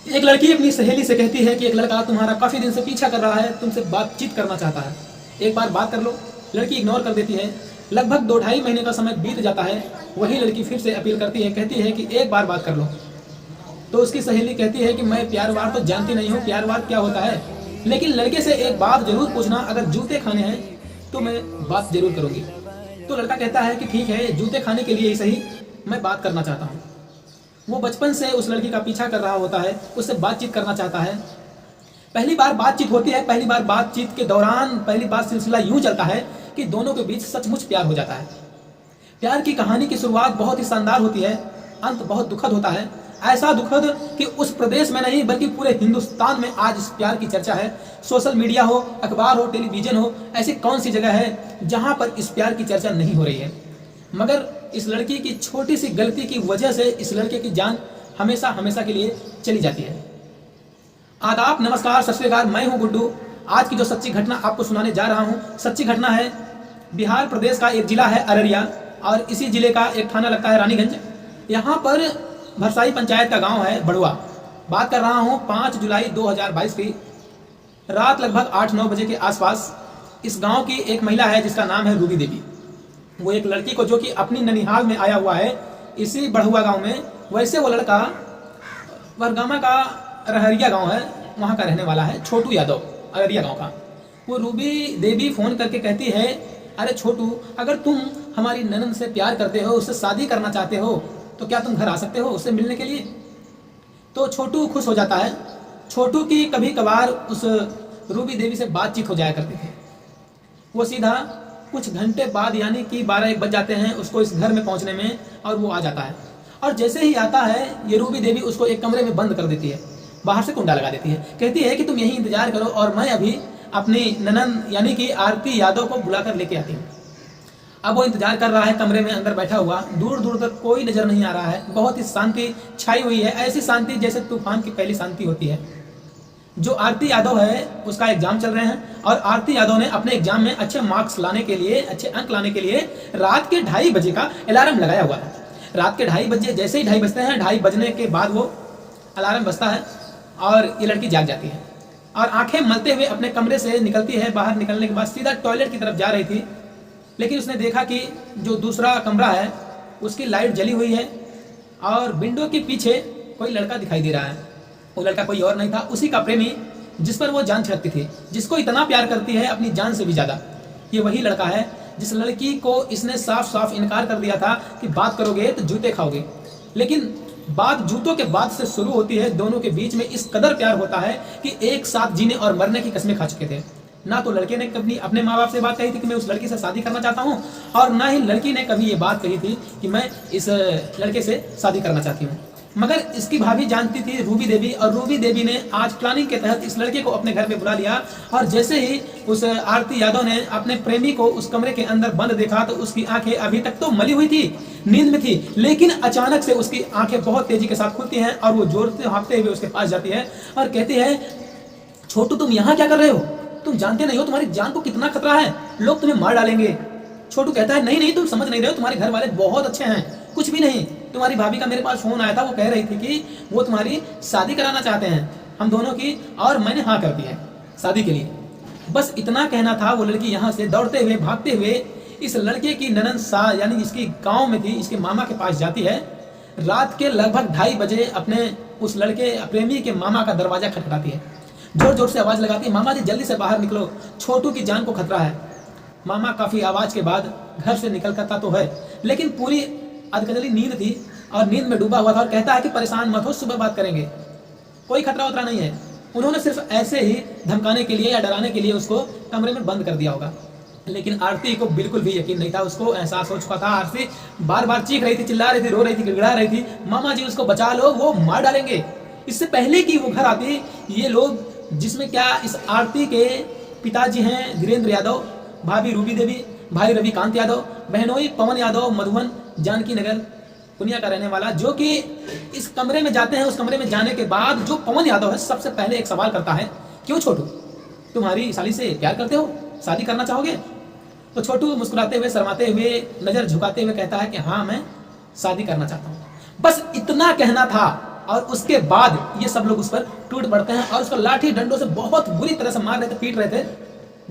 एक लड़की अपनी सहेली से कहती है कि एक लड़का तुम्हारा काफ़ी दिन से पीछा कर रहा है, तुमसे बातचीत करना चाहता है, एक बार बात कर लो। लड़की इग्नोर कर देती है। लगभग 2-2.5 महीने का समय बीत जाता है। वही लड़की फिर से अपील करती है, कहती है कि एक बार बात कर लो। तो उसकी सहेली कहती है कि मैं प्यार वार तो जानती नहीं हूँ, प्यार वार क्या होता है, लेकिन लड़के से एक बात जरूर पूछना, अगर जूते खाने हैं तो मैं बात जरूर करूँगी। तो लड़का कहता है कि ठीक है, जूते खाने के लिए ही सही, मैं बात करना चाहता हूँ। वो बचपन से उस लड़की का पीछा कर रहा होता है, उससे बातचीत करना चाहता है। पहली बार बातचीत होती है। पहली बार बातचीत के दौरान पहली बार सिलसिला यूं चलता है कि दोनों के बीच सचमुच प्यार हो जाता है। प्यार की कहानी की शुरुआत बहुत ही शानदार होती है, अंत बहुत दुखद होता है। ऐसा दुखद कि उस प्रदेश में नहीं बल्कि पूरे हिंदुस्तान में आज इस प्यार की चर्चा है। सोशल मीडिया हो, अखबार हो, टेलीविजन हो, ऐसी कौन सी जगह है जहां पर इस प्यार की चर्चा नहीं हो रही है। मगर इस लड़की की छोटी सी गलती की वजह से इस लड़के की जान हमेशा हमेशा के लिए चली जाती है। आदाब, नमस्कार, सत श्री अकाल, मैं हूं गुड्डू। आज की जो सच्ची घटना आपको सुनाने जा रहा हूं, सच्ची घटना है बिहार प्रदेश का एक जिला है अररिया, और इसी जिले का एक थाना लगता है रानीगंज। यहाँ पर भरसाई पंचायत का गांव है बड़ुआ। बात कर रहा हूं 5 जुलाई 2022 की रात लगभग 8-9 बजे के आसपास। इस गांव की एक महिला है जिसका नाम है रूबी देवी। वो एक लड़की को, जो कि अपनी ननिहाल में आया हुआ है इसी बढ़ुआ गांव में, वैसे वो लड़का वरगामा का रहरिया गांव है, वहां का रहने वाला है, छोटू यादव, अररिया गांव का। वो रूबी देवी फोन करके कहती है, अरे छोटू, अगर तुम हमारी ननद से प्यार करते हो, उससे शादी करना चाहते हो, तो क्या तुम घर आ सकते हो उससे मिलने के लिए। तो छोटू खुश हो जाता है। छोटू की कभी कभार उस रूबी देवी से बातचीत हो जाया करती थी। वो सीधा कुछ घंटे बाद, यानी कि 12-1 बज जाते हैं उसको इस घर में पहुंचने में, और वो आ जाता है। और जैसे ही आता है, ये रूबी देवी उसको एक कमरे में बंद कर देती है, बाहर से कुंडा लगा देती है। कहती है कि तुम यहीं इंतजार करो और मैं अभी अपनी ननद यानी कि आरती यादव को बुलाकर लेके आती हूँ। अब वो इंतजार कर रहा है कमरे में अंदर बैठा हुआ। दूर दूर तक कोई नजर नहीं आ रहा है। बहुत ही शांति छाई हुई है, ऐसी शांति जैसे तूफान की पहली शांति होती है। जो आरती यादव है उसका एग्जाम चल रहे हैं, और आरती यादव ने अपने एग्जाम में अच्छे मार्क्स लाने के लिए, अच्छे अंक लाने के लिए रात के 2:30 बजे का अलार्म लगाया हुआ है। रात के 2:30 बजे, जैसे ही 2:30 बजते हैं, 2:30 बजने के बाद वो अलार्म बजता है और ये लड़की जाग जाती है और आंखें मलते हुए अपने कमरे से निकलती है। बाहर निकलने के बाद सीधा टॉयलेट की तरफ जा रही थी, लेकिन उसने देखा कि जो दूसरा कमरा है उसकी लाइट जली हुई है और विंडो के पीछे कोई लड़का दिखाई दे रहा है। वो लड़का कोई और नहीं था, उसी का प्रेमी, जिस पर वो जान छिड़कती थी, जिसको इतना प्यार करती है अपनी जान से भी ज्यादा। ये वही लड़का है जिस लड़की को इसने साफ साफ इनकार कर दिया था कि बात करोगे तो जूते खाओगे। लेकिन बात जूतों के बाद से शुरू होती है। दोनों के बीच में इस कदर प्यार होता है कि एक साथ जीने और मरने की कस्में खा चुके थे। ना तो लड़के ने कभी अपने माँ बाप से बात कही थी कि मैं उस लड़की से शादी करना चाहता हूँ, और ना ही लड़की ने कभी ये बात कही थी कि मैं इस लड़के से शादी करना चाहती हूँ। मगर इसकी भाभी जानती थी, रूबी देवी, और रूबी देवी ने आज प्लानिंग के तहत इस लड़के को अपने घर में बुला लिया। और जैसे ही उस आरती यादव ने अपने प्रेमी को उस कमरे के अंदर बंद देखा तो उसकी आंखें अभी तक तो मली हुई थी, नींद में थी, लेकिन अचानक से उसकी आंखें बहुत तेजी के साथ खुलती हैं और वो जोर से हाँफते हुए उसके पास जाती है और कहती है, छोटू तुम यहाँ क्या कर रहे हो? तुम जानते नहीं हो तुम्हारी जान को कितना खतरा है, लोग तुम्हें मार डालेंगे। छोटू कहता है, नहीं नहीं, तुम समझ नहीं रहे हो, तुम्हारे घर वाले बहुत अच्छे हैं, कुछ भी नहीं। तुम्हारी भाभी का मेरे पास फोन आया था, वो कह रही थी कि वो तुम्हारी शादी कराना चाहते हैं हम दोनों की, और मैंने हाँ कर दी है शादी के लिए। बस इतना कहना था। वो लड़की यहाँ से दौड़ते हुए, भागते हुए इस लड़के की ननद यानी जिसकी गाँव में थी, इसके मामा के पास जाती है। रात के लगभग 2:30 बजे अपने उस लड़के प्रेमी के मामा का दरवाजा खटखटाती है। जोर जोर से आवाज लगाती है, मामा जी जल्दी से बाहर निकलो, छोटू की जान को खतरा है। मामा काफी आवाज के बाद घर से निकल करता तो है, लेकिन पूरी अधकचली नींद थी और नींद में डूबा हुआ था, और कहता है कि परेशान मत हो, सुबह बात करेंगे, कोई खतरा उतरा नहीं है। उन्होंने सिर्फ ऐसे ही धमकाने के लिए या डराने के लिए उसको कमरे में बंद कर दिया होगा। लेकिन आरती को बिल्कुल भी यकीन नहीं था। उसको एहसास हो चुका था। आरती बार बार चीख रही थी, चिल्ला रही थी, रो रही थी, गिड़गिड़ा रही थी, मामा जी उसको बचा लो, वो मार डालेंगे। इससे पहले कि वो घर आती, ये लोग, जिसमें क्या इस आरती के पिताजी हैं धीरेन्द्र यादव, भाभी रूबी देवी, भाई रविकांत यादव, बहनोई पवन यादव, मधुबन जानकी नगर पुनिया का रहने वाला, जो कि इस कमरे में जाते हैं। उस कमरे में जाने के बाद जो पवन यादव है सबसे पहले एक सवाल करता है, क्यों छोटू, तुम्हारी साली से प्यार करते हो, शादी करना चाहोगे? तो छोटू मुस्कुराते हुए, शर्माते हुए, नजर झुकाते हुए कहता है कि हाँ मैं शादी करना चाहता हूँ। बस इतना कहना था और उसके बाद ये सब लोग उस पर टूट पड़ते हैं और उसको लाठी डंडों से बहुत बुरी तरह से मार रहे थे, पीट रहे थे।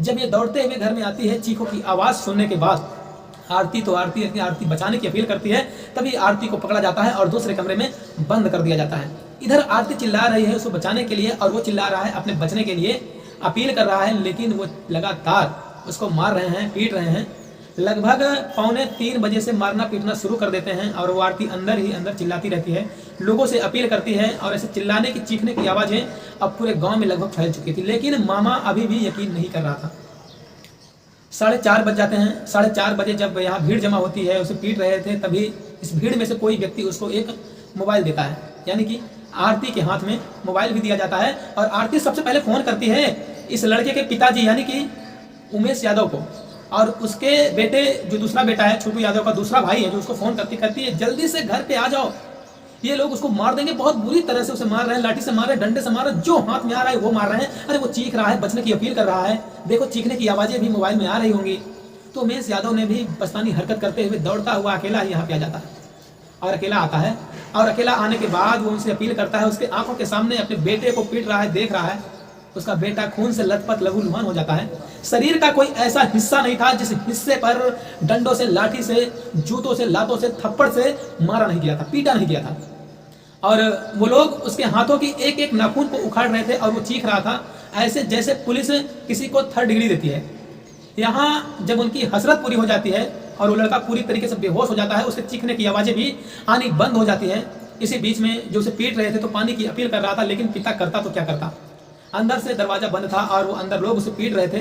जब ये दौड़ते हुए घर में आती है, चीखों की आवाज़ सुनने के बाद आरती बचाने की अपील करती है। तभी आरती को पकड़ा जाता है और दूसरे कमरे में बंद कर दिया जाता है। इधर आरती चिल्ला रही है उसको बचाने के लिए और वो चिल्ला रहा है अपने बचने के लिए, अपील कर रहा है, लेकिन वो लगातार उसको मार रहे हैं, पीट रहे हैं। लगभग 2:45 बजे से मारना पीटना शुरू कर देते हैं और वो आरती अंदर ही अंदर चिल्लाती रहती है, लोगों से अपील करती है और ऐसे चिल्लाने की चीखने की आवाज़ें अब पूरे गांव में लगभग फैल चुकी थी। लेकिन मामा अभी भी यकीन नहीं कर रहा था। 4:30 बज जाते हैं। 4:30 बजे जब यहाँ भीड़ जमा होती है, उसे पीट रहे थे, तभी इस भीड़ में से कोई व्यक्ति उसको एक मोबाइल देता है, यानी कि आरती के हाथ में मोबाइल भी दिया जाता है। और आरती सबसे पहले फ़ोन करती है इस लड़के के पिताजी यानी कि उमेश यादव को, और उसके बेटे जो दूसरा बेटा है छोटू यादव का दूसरा भाई है, जो उसको फ़ोन करती है जल्दी से घर पे आ जाओ, ये लोग उसको मार देंगे। बहुत बुरी तरह से उसे मार रहे हैं, लाठी से मार रहे हैं, डंडे से मार रहे हैं, जो हाथ में आ रहा है वो मार रहे हैं। अरे वो चीख रहा है, बचने की अपील कर रहा है, देखो चीखने की आवाज़ें भी मोबाइल में आ रही होंगी। तो उमेश यादव ने भी बस्तानी हरकत करते हुए दौड़ता हुआ अकेला ही यहाँ पे आ जाता है और अकेला आता है। और अकेला आने के बाद वो उनसे अपील करता है, उसके आंखों के सामने अपने बेटे को पीट रहा है, देख रहा है। उसका बेटा खून से लथपथ लहूलुहान हो जाता है। शरीर का कोई ऐसा हिस्सा नहीं था जिस हिस्से पर डंडों से, लाठी से, जूतों से, लातों से, थप्पड़ से मारा नहीं गया था, पीटा नहीं गया था। और वो लोग उसके हाथों की एक एक नाखून को उखाड़ रहे थे और वो चीख रहा था ऐसे जैसे पुलिस किसी को 3rd डिग्री देती है। यहाँ जब उनकी हसरत पूरी हो जाती है और वो लड़का पूरी तरीके से बेहोश हो जाता है, उसके चीखने की आवाज़ें भी आनी बंद हो जाती है। इसी बीच में जो उसे पीट रहे थे तो पानी की अपील कर रहा था, लेकिन पिता करता तो क्या करता। अंदर से दरवाज़ा बंद था और वो अंदर लोग उसे पीट रहे थे।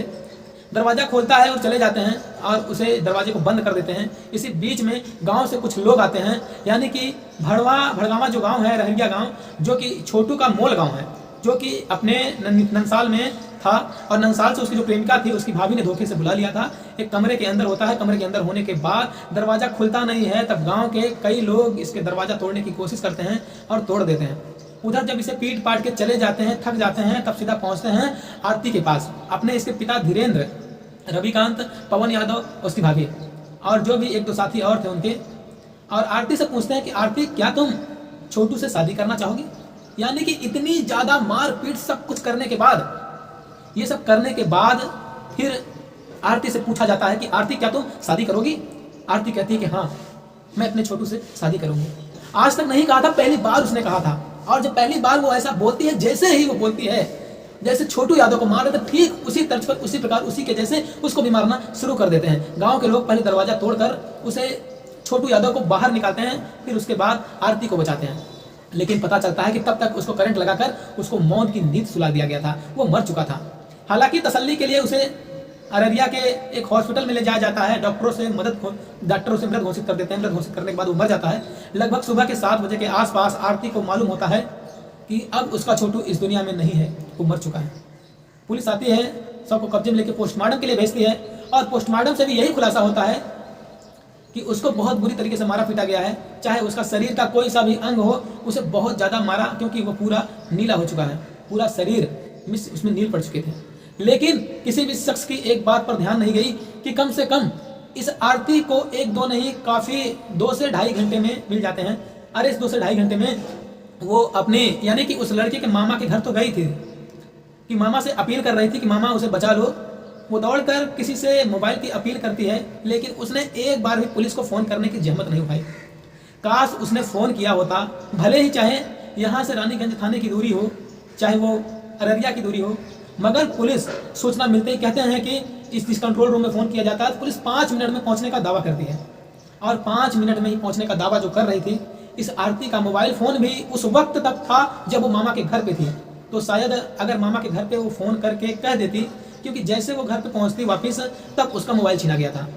दरवाज़ा खोलता है और चले जाते हैं और उसे दरवाजे को बंद कर देते हैं। इसी बीच में गांव से कुछ लोग आते हैं, यानी कि भड़गामा जो गांव है, रहरिया गांव, जो कि छोटू का मूल गांव है, जो कि अपने नंसाल में था और नंसाल से उसकी जो प्रेमिका थी उसकी भाभी ने धोखे से बुला लिया था। एक कमरे के अंदर होता है, कमरे के अंदर होने के बाद दरवाज़ा खुलता नहीं है, तब गाँव के कई लोग इसके दरवाज़ा तोड़ने की कोशिश करते हैं और तोड़ देते हैं। उधर जब इसे पीट पाट के चले जाते हैं, थक जाते हैं, तब सीधा पहुंचते हैं आरती के पास। अपने इसके पिता धीरेन्द्र, रविकांत, पवन यादव, उसकी भाभी और जो भी 1-2 साथी और थे उनके, और आरती से पूछते हैं कि आरती क्या तुम छोटू से शादी करना चाहोगी। यानी कि इतनी ज़्यादा मार पीट सब कुछ करने के बाद, ये सब करने के बाद फिर आरती से पूछा जाता है कि आरती क्या तुम शादी करोगी। आरती कहती है कि हाँ मैं अपने छोटू से शादी करूंगी। आज तक नहीं कहा था, पहली बार उसने कहा था। और जब पहली बार वो ऐसा बोलती है, जैसे ही वो बोलती है, जैसे छोटू यादव को मार रहे थे ठीक उसी तर्ज पर, उसी प्रकार, उसी के जैसे उसको भी मारना शुरू कर देते हैं। गांव के लोग पहले दरवाजा तोड़कर उसे, छोटू यादव को बाहर निकालते हैं, फिर उसके बाद आरती को बचाते हैं। लेकिन पता चलता है कि तब तक उसको करंट लगाकर उसको मौत की नींद सुला दिया गया था, वो मर चुका था। हालांकि तसल्ली के लिए उसे अररिया के एक हॉस्पिटल में ले जाया जाता है। डॉक्टरों से मृत घोषित कर देते हैं। मृत घोषित करने के बाद वो मर जाता है। लगभग सुबह के 7 बजे के आसपास आरती को मालूम होता है कि अब उसका छोटू इस दुनिया में नहीं है, वो मर चुका है। पुलिस आती है, सबको कब्जे में लेकर पोस्टमार्टम के लिए भेजती है और पोस्टमार्टम से भी यही खुलासा होता है कि उसको बहुत बुरी तरीके से मारा पीटा गया है। चाहे उसका शरीर का कोई सा भी अंग हो, उसे बहुत ज़्यादा मारा, क्योंकि वो पूरा नीला हो चुका है, पूरा शरीर उसमें नील पड़ चुके थे। लेकिन किसी भी शख्स की एक बात पर ध्यान नहीं गई कि कम से कम इस आरती को 1-2 नहीं, काफ़ी 2 से ढाई घंटे में मिल जाते हैं। अरे इस 2 से ढाई घंटे में वो अपने, यानी कि उस लड़के के मामा के घर तो गई थी कि मामा से अपील कर रही थी कि मामा उसे बचा लो। वो दौड़कर किसी से मोबाइल की अपील करती है, लेकिन उसने एक बार भी पुलिस को फ़ोन करने की जहमत नहीं उठाई। काश उसने फ़ोन किया होता, भले ही चाहे यहाँ से रानीगंज थाने की दूरी हो, चाहे वो अररिया की दूरी हो, मगर पुलिस सूचना मिलते ही कहते हैं कि इस कंट्रोल रूम में फ़ोन किया जाता है। तो पुलिस 5 मिनट में पहुंचने का दावा करती है और 5 मिनट में ही पहुंचने का दावा जो कर रही थी, इस आरती का मोबाइल फ़ोन भी उस वक्त तक था जब वो मामा के घर पे थी। तो शायद अगर मामा के घर पे वो फ़ोन करके कह देती, क्योंकि जैसे वो घर पे पहुंचती वापस, तब उसका मोबाइल छीना गया था।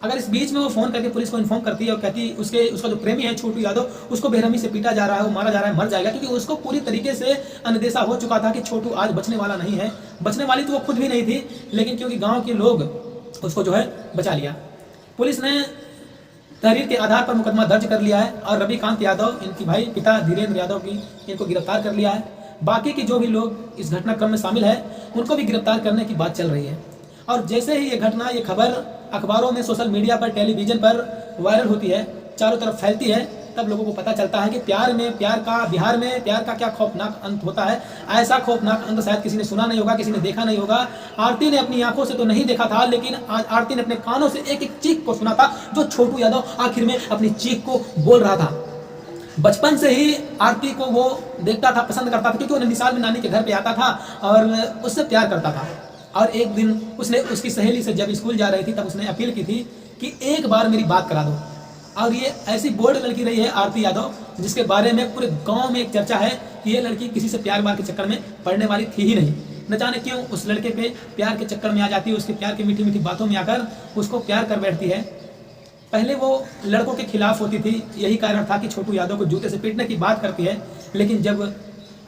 अगर इस बीच में वो फ़ोन करके पुलिस को इन्फॉर्म करती है और कहती उसका जो प्रेमी है छोटू यादव, उसको बेरहमी से पीटा जा रहा है, वो मारा जा रहा है, मर जाएगा, क्योंकि उसको पूरी तरीके से अंदेशा हो चुका था कि छोटू आज बचने वाला नहीं है। बचने वाली तो वो खुद भी नहीं थी, लेकिन क्योंकि गाँव के लोग उसको जो है बचा लिया। पुलिस ने तहरीर के आधार पर मुकदमा दर्ज कर लिया है और रविकांत यादव, इनकी भाई पिता धीरेन्द्र यादव की, इनको गिरफ्तार कर लिया है। बाकी के जो भी लोग इस घटनाक्रम में शामिल है उनको भी गिरफ्तार करने की बात चल रही है। और जैसे ही ये घटना, ये खबर अखबारों में, सोशल मीडिया पर, टेलीविज़न पर वायरल होती है, चारों तरफ फैलती है, तब लोगों को पता चलता है कि प्यार का बिहार में प्यार का क्या खौफनाक अंत होता है। ऐसा खौफनाक अंत शायद किसी ने सुना नहीं होगा, किसी ने देखा नहीं होगा। आरती ने अपनी आंखों से तो नहीं देखा था, लेकिन आज आरती ने अपने कानों से एक एक चीख को सुना था, जो छोटू यादव आखिर में अपनी चीख को बोल रहा था। बचपन से ही आरती को वो देखता था, पसंद करता था, क्योंकि वो नैनीताल में नानी के घर पे आता था और उससे प्यार करता था। और एक दिन उसने उसकी सहेली से जब स्कूल जा रही थी तब उसने अपील की थी कि एक बार मेरी बात करा दो। और ये ऐसी बोल्ड लड़की रही है आरती यादव, जिसके बारे में पूरे गांव में एक चर्चा है कि ये लड़की किसी से प्यार के चक्कर में पड़ने वाली थी ही नहीं। न जाने क्यों उस लड़के पे प्यार के चक्कर में आ जाती है, उसके प्यार की मीठी मीठी बातों में आकर उसको प्यार कर बैठती है। पहले वो लड़कों के खिलाफ होती थी, यही कारण था कि छोटू यादव को जूते से पीटने की बात करती है। लेकिन जब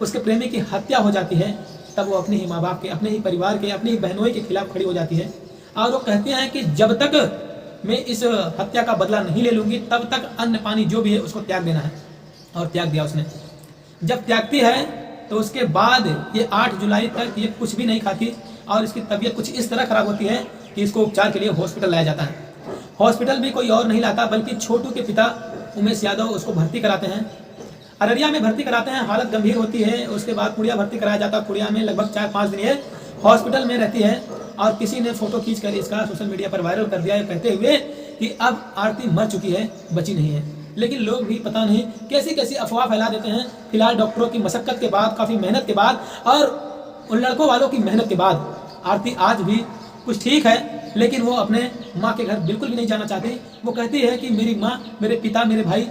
उसके प्रेमी की हत्या हो जाती है तब वो अपने ही माँ बाप के, अपने ही परिवार के, अपनी ही बहनों के खिलाफ खड़ी हो जाती है। और वो कहती हैं कि जब तक मैं इस हत्या का बदला नहीं ले लूंगी तब तक अन्न पानी जो भी है उसको त्याग देना है। और त्याग दिया उसने। जब त्यागती है तो उसके बाद ये 8 जुलाई तक ये कुछ भी नहीं खाती और इसकी तबीयत कुछ इस तरह खराब होती है कि इसको उपचार के लिए हॉस्पिटल लाया जाता है। हॉस्पिटल भी कोई और नहीं लाता बल्कि छोटू के पिता उमेश यादव उसको भर्ती कराते हैं। अररिया में भर्ती कराते हैं, हालत गंभीर होती है। उसके बाद कुड़िया भर्ती कराया जाता है। कुड़िया में लगभग 4-5 दिन ये हॉस्पिटल में रहती है और किसी ने फोटो खींचकर इसका सोशल मीडिया पर वायरल कर दिया है, कहते हुए कि अब आरती मर चुकी है, बची नहीं है। लेकिन लोग भी पता नहीं कैसी कैसी अफवाह फैला देते हैं। फिलहाल डॉक्टरों की मशक्कत के बाद, काफ़ी मेहनत के बाद और उन लड़कों वालों की मेहनत के बाद आरती आज भी कुछ ठीक है, लेकिन वो अपने माँ के घर बिल्कुल भी नहीं जाना चाहती। वो कहती है कि मेरी माँ, मेरे पिता, मेरे भाई,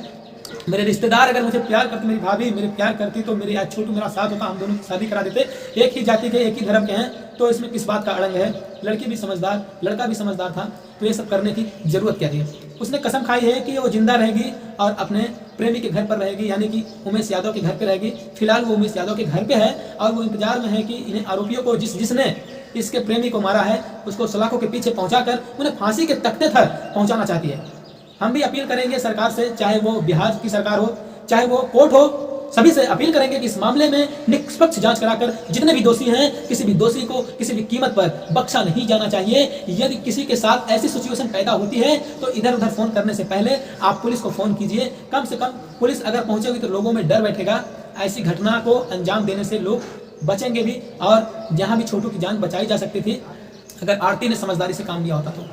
मेरे रिश्तेदार अगर मुझे प्यार करते, मेरी भाभी मेरे प्यार करती तो मेरे आज छोटू मेरा साथ होता, हम दोनों की शादी करा देते। एक ही जाति के, एक ही धर्म के हैं, तो इसमें किस बात का अड़ंग है। लड़की भी समझदार, लड़का भी समझदार था, तो ये सब करने की जरूरत क्या थी। उसने कसम खाई है कि वो जिंदा रहेगी और अपने प्रेमी के घर पर रहेगी, यानी कि उमेश यादव के घर पे रहेगी। फिलहाल वो उमेश यादव के घर पे है और वो इंतजार में है कि इन्हें आरोपियों को जिसने इसके प्रेमी को मारा है उसको सलाखों के पीछे पहुंचाकर उन्हें फांसी के तख्ते तक पहुंचाना चाहती है। हम भी अपील करेंगे सरकार से, चाहे वो बिहार की सरकार हो, चाहे वो कोर्ट हो, सभी से अपील करेंगे कि इस मामले में निष्पक्ष जांच कराकर जितने भी दोषी हैं, किसी भी दोषी को किसी भी कीमत पर बख्शा नहीं जाना चाहिए। यदि किसी के साथ ऐसी सिचुएशन पैदा होती है तो इधर उधर फोन करने से पहले आप पुलिस को फोन कीजिए। कम से कम पुलिस अगर पहुंचेगी तो लोगों में डर बैठेगा। ऐसी घटना को अंजाम देने से लोग बचेंगे भी। और जहां भी छोटू की जान बचाई जा सकती थी अगर आरती ने समझदारी से काम लिया होता तो।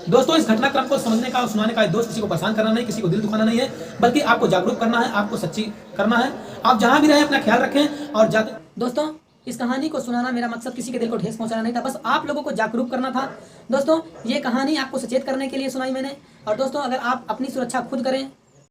दोस्तों, इस घटनाक्रम को समझने का और सुनाने का दोस्त किसी को परेशान करना नहीं, किसी को दिल दुखाना नहीं है, बल्कि आपको जागरूक करना है, आपको सच्ची करना है। आप जहां भी रहें अपना ख्याल रखें और जाते। दोस्तों, इस कहानी को सुनाना मेरा मकसद किसी के दिल को ठेस पहुंचाना नहीं था, बस आप लोगों को जागरूक करना था। दोस्तों, ये कहानी आपको सचेत करने के लिए सुनाई मैंने। और दोस्तों, अगर आप अपनी सुरक्षा खुद करें